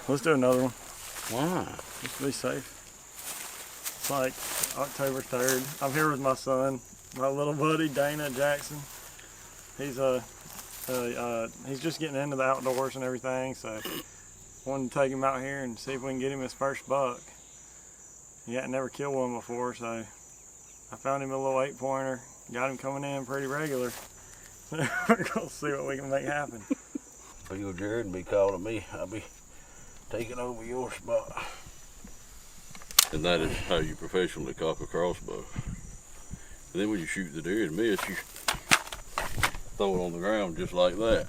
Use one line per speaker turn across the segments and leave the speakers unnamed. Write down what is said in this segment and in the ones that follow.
Let's do another one.
Why?
Just to be safe. It's like October 3rd. I'm here with my son, my little buddy Dana Jackson. He's just getting into the outdoors and everything, so wanted to take him out here and see if we can get him his first buck. He hadn't never killed one before, so I found him a little 8-pointer. Got him coming in pretty regular. We're gonna see what we can make happen.
For you, Jared, and be calling me. I'll be taking over your spot.
And that is how you professionally cock a crossbow. And then when you shoot the deer and miss, you throw it on the ground just like that.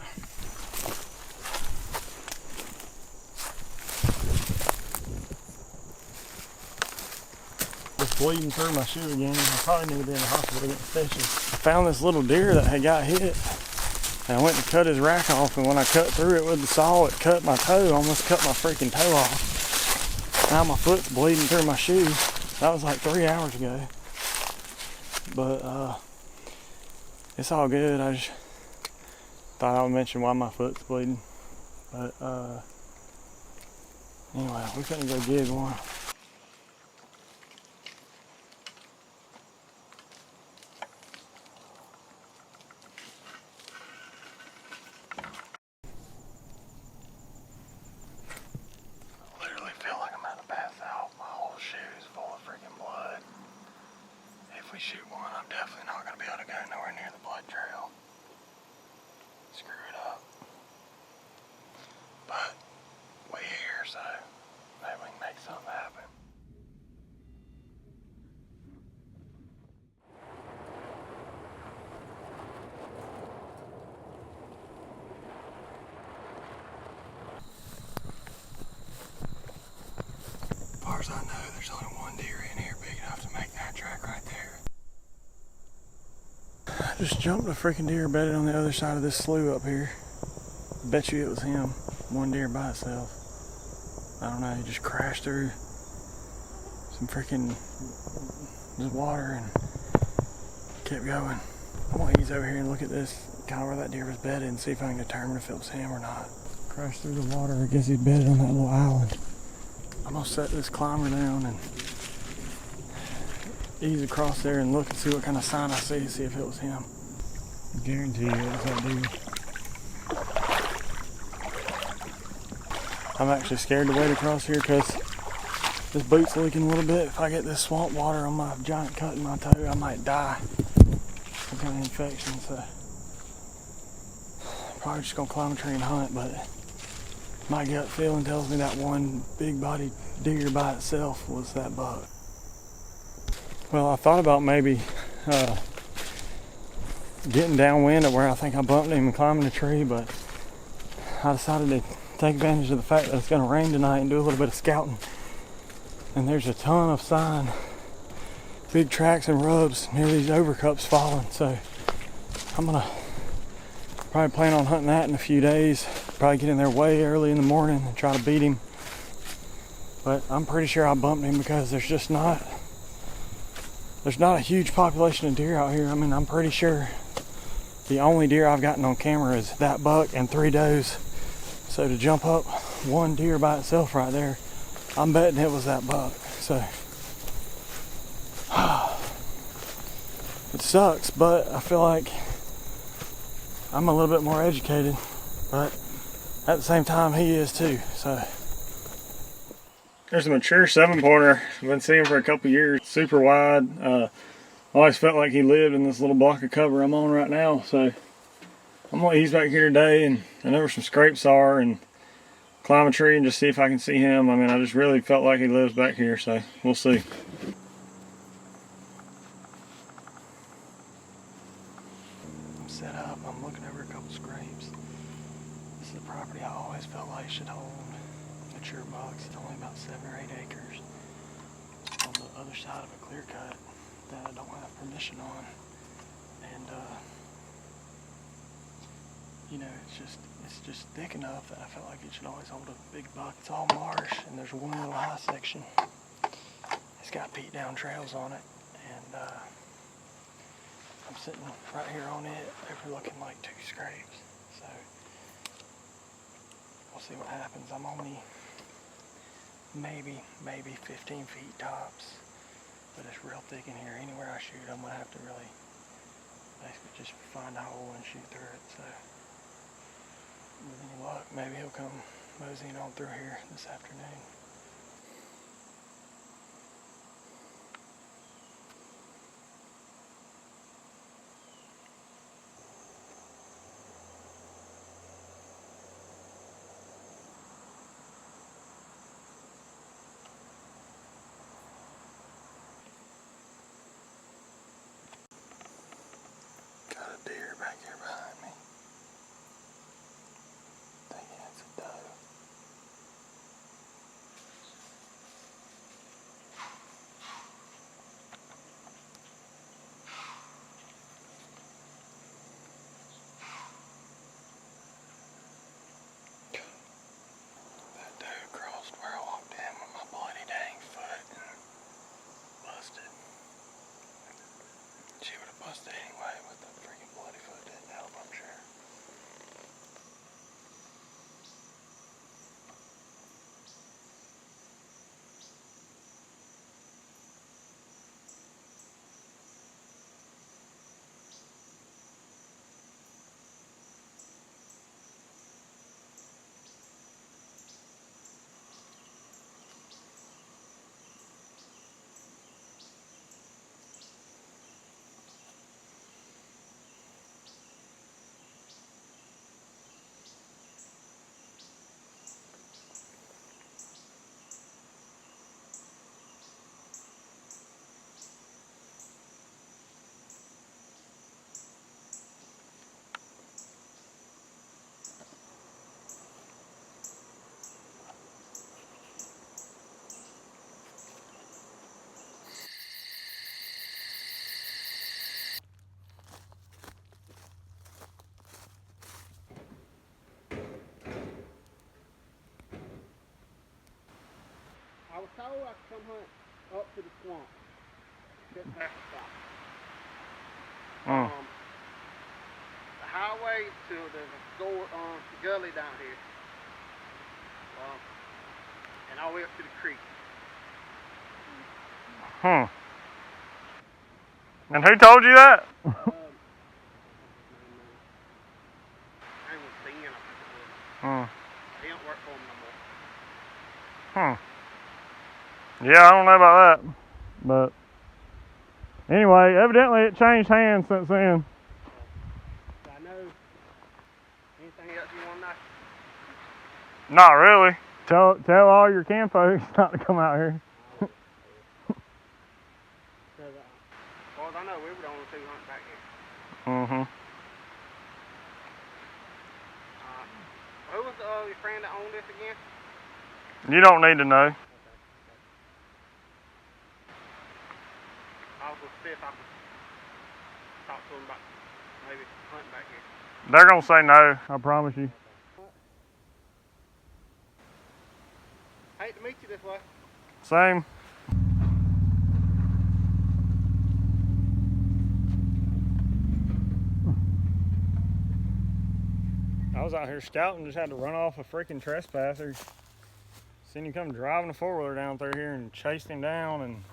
Just bleeding through my shoe again. I probably need to be in the hospital getting stitches. I found this little deer that had got hit. And I went to cut his rack off, and when I cut through it with the saw, it cut my toe, almost cut my freaking toe off. Now my foot's bleeding through my shoe. That was like 3 hours ago. But it's all good. I just thought I would mention why my foot's bleeding. But anyway, we're gonna go get one. If we shoot one, I'm definitely not going to be able to go nowhere near the blood trail. Screw it up. But we're here, so maybe we can make something happen. As far as I know, there's only one deer in here big enough to make that track right there. I just jumped a freaking deer bedded on the other side of this slough up here. Bet you it was him. One deer by itself. I don't know, he just crashed through some freaking just water and kept going. I'm gonna ease over here and look at this, kind of where that deer was bedded, and see if I can determine if it was him or not. Crashed through the water. I guess he's bedded on that little island. I'm gonna set this climber down and ease across there and look and see what kind of sign I see if it was him. I guarantee you it was that deer. I'm actually scared to wade across here because this boot's leaking a little bit. If I get this swamp water on my giant cut in my toe, I might die. Some kind of infection, so probably just gonna climb a tree and hunt, but my gut feeling tells me that one big bodied deer by itself was that buck. Well, I thought about maybe getting downwind of where I think I bumped him and climbing a tree, but I decided to take advantage of the fact that it's going to rain tonight and do a little bit of scouting. And there's a ton of sign, big tracks and rubs near these overcups falling, so I'm going to probably plan on hunting that in a few days. Probably get in there way early in the morning and try to beat him. But I'm pretty sure I bumped him because there's not a huge population of deer out here. I mean, I'm pretty sure the only deer I've gotten on camera is that buck and 3 does. So to jump up one deer by itself right there, I'm betting it was that buck. So it sucks, but I feel like I'm a little bit more educated, but at the same time he is too. So there's a mature 7-pointer. I've been seeing him for a couple years. Super wide. Always felt like he lived in this little block of cover I'm on right now. So I'm gonna ease back here today, and I know where some scrapes are, and climb a tree and just see if I can see him. I mean, I just really felt like he lives back here, so we'll see. I'm set up. I'm looking over a couple scrapes. This is a property I always felt like should hold mature bucks. It's only about 7 or 8 acres on the other side of a clear cut that I don't have permission on. And you know, it's just thick enough that I felt like it should always hold a big buck. It's all marsh, and there's one little high section. It's got beat down trails on it, and I'm sitting right here on it, overlooking like 2 scrapes. So we'll see what happens. I'm only maybe 15 feet tops, but it's real thick in here. Anywhere I shoot, I'm gonna have to really basically just find a hole and shoot through it. So with any luck, maybe he'll come moseying on through here this afternoon. Got a deer back here behind me. Thinking it's a doe. That doe crossed where I walked in with my bloody dang foot and busted. She would have busted anyway, but the freaking bloody foot didn't help, I'm sure.
I was told I could come hunt up to the swamp, just past the stop. The highway to there's a gully down here, and all the way up to the creek.
And who told you that?
I ain't with Ben, I think it was. He don't work for him no more.
Yeah, I don't know about that. But anyway, evidently it changed hands since then.
I know. Anything else you want to know?
Not really. Tell all your camp folks not to come out here.
As far as I know, we were the only 2 hunting back here. Who was your friend that owned this again?
You don't need to know.
I was going to see if I could talk to him about maybe hunting back here.
They're gonna say no, I promise you.
Hate to meet you this way.
Same. I was out here scouting, just had to run off a freaking trespasser. Seen him come driving a 4-wheeler down through here and chased him down, and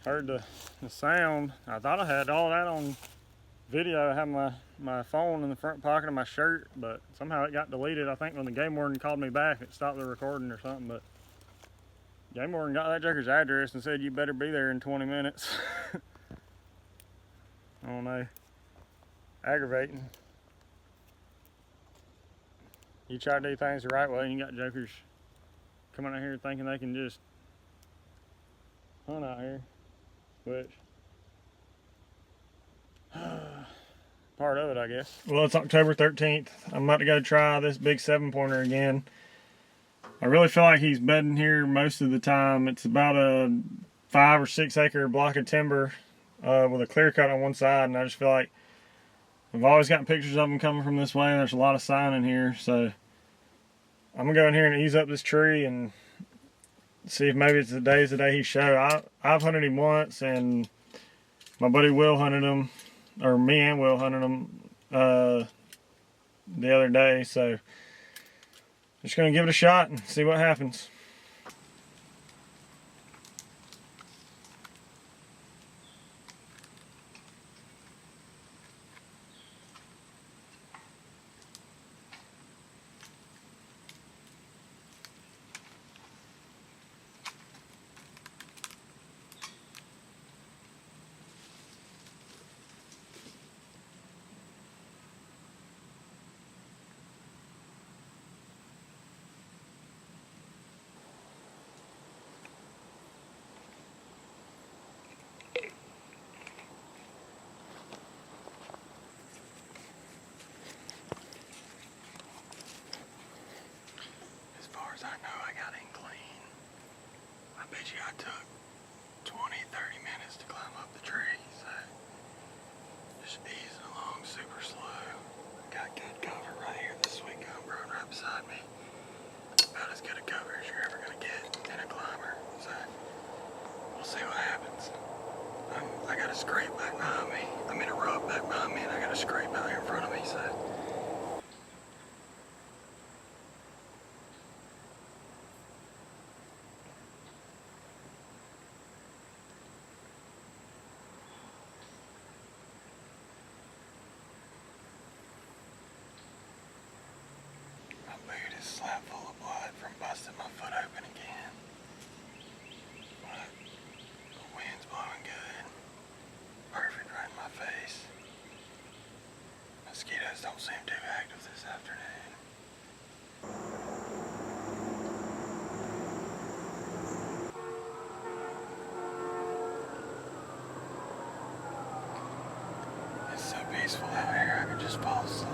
heard the sound. I thought I had all that on video. I had my phone in the front pocket of my shirt, but somehow it got deleted. I think when the game warden called me back, it stopped the recording or something, but game warden got that joker's address and said you better be there in 20 minutes. I don't know. Aggravating. You try to do things the right way and you got jokers coming out here thinking they can just hunt out here, which part of it, I guess. Well, it's October 13th. I'm about to go try this big 7-pointer again. I really feel like he's bedding here most of the time. It's about a 5 or 6 acre block of timber with a clear cut on one side, and I just feel like We've always gotten pictures of them coming from this way, and there's a lot of sign in here, so I'm gonna go in here and ease up this tree and see if maybe it's the day he showed. I've hunted him once, and my buddy Will hunted him, or me and Will hunted him the other day, so just gonna give it a shot and see what happens. As far as I know, I got in clean. I bet you I took 20, 30 minutes to climb up the tree, so just easing along super slow. Got good cover right here. This sweet gum growing right beside me. About as good a cover as you're ever gonna get in a climber, so we'll see what happens. I got a scrape back behind me. I'm in a rub back behind me, and I got a scrape out here in front of me, so. My boot is slap full of blood from busting my foot open again. But the wind's blowing good. Perfect right in my face. Mosquitoes don't seem too active this afternoon. It's so peaceful out here, I could just fall asleep.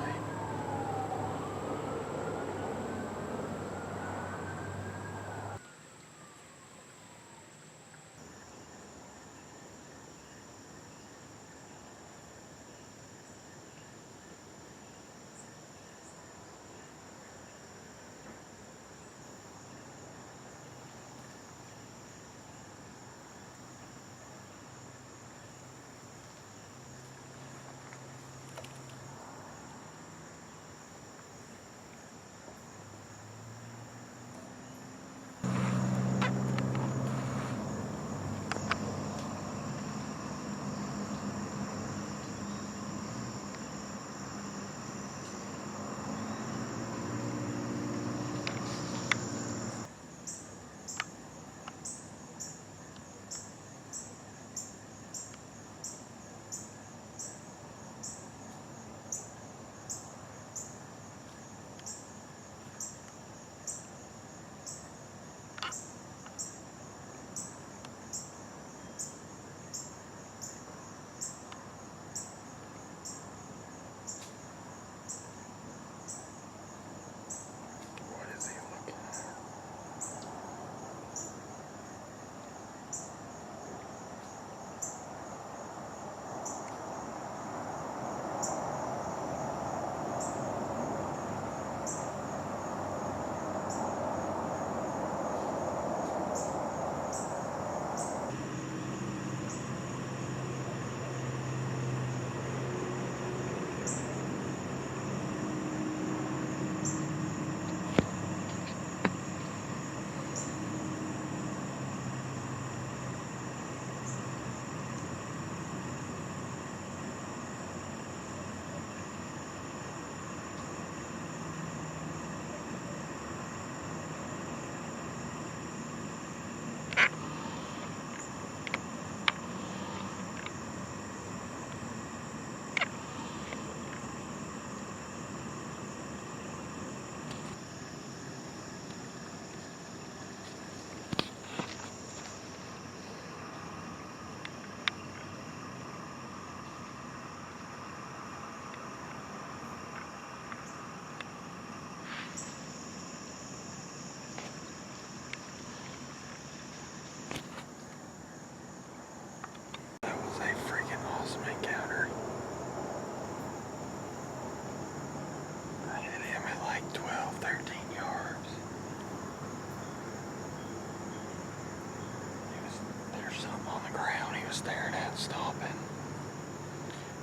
was staring at, stomping.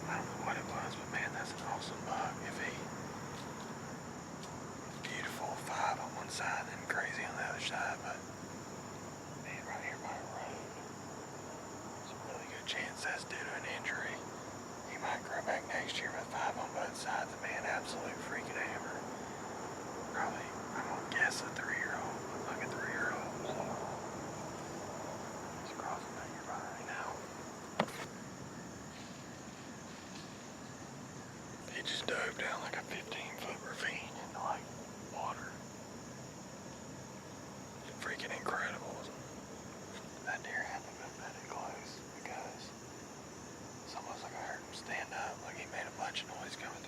I don't know what it was, but man, that's an awesome buck. Beautiful 5 on one side and crazy on the other side, but man, right here by the road, there's a really good chance that's due to an injury. He might grow back next year with 5 on both sides. The man, absolute freaking hammer. Probably, I'm gonna guess a 3-year-old, look like a 3-year-old. So he's crossing down here by me now. He just dove down like a 15-foot ravine into like water. It's freaking incredible. That deer had to have been bedded close because it's almost like I heard him stand up, like he made a bunch of noise coming through.